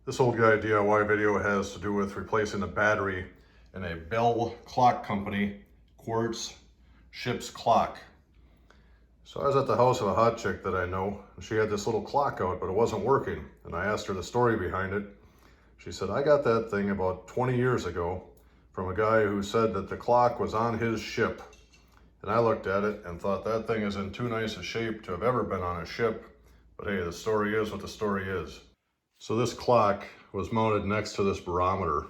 This old guy DIY video has to do with replacing the battery in a Bell Clock Company quartz ship's clock. So I was at the house of a hot chick that I know, and she had this little clock out, but it wasn't working. And I asked her the story behind it. She said, I got that thing about 20 years ago from a guy who said that the clock was on his ship. And I looked at it and thought that thing is in too nice a shape to have ever been on a ship. But hey, the story is what the story is. So this clock was mounted next to this barometer,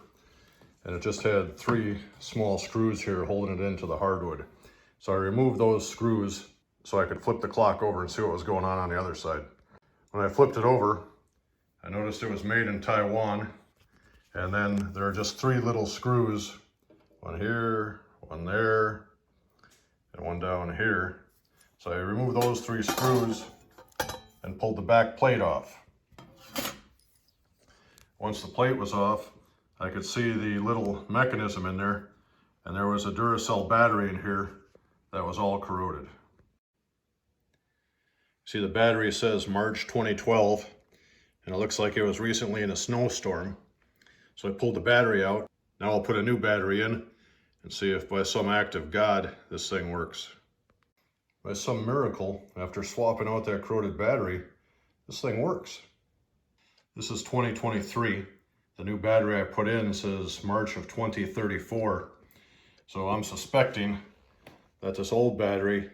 and it just had 3 small screws here holding it into the hardwood. So I removed those screws so I could flip the clock over and see what was going on the other side. When I flipped it over, I noticed it was made in Taiwan, and then there are just 3 little screws, one here, one there, and one down here. So I removed those 3 screws and pulled the back plate off. Once the plate was off, I could see the little mechanism in there, and there was a Duracell battery in here that was all corroded. See, the battery says March 2012, and it looks like it was recently in a snowstorm. So I pulled the battery out. Now I'll put a new battery in and see if by some act of God this thing works. By some miracle, after swapping out that corroded battery, this thing works. This is 2023. The new battery I put in says March of 2034. So I'm suspecting that this old battery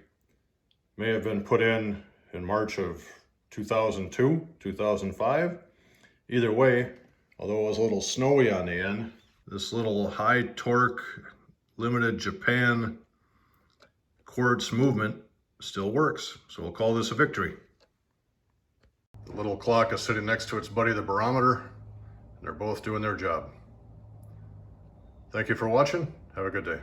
may have been put in March of 2002, 2005. Either way, although it was a little snowy on the end, this little high torque, limited Japan quartz movement still works. So we'll call this a victory. The little clock is sitting next to its buddy, the barometer, and they're both doing their job. Thank you for watching. Have a good day.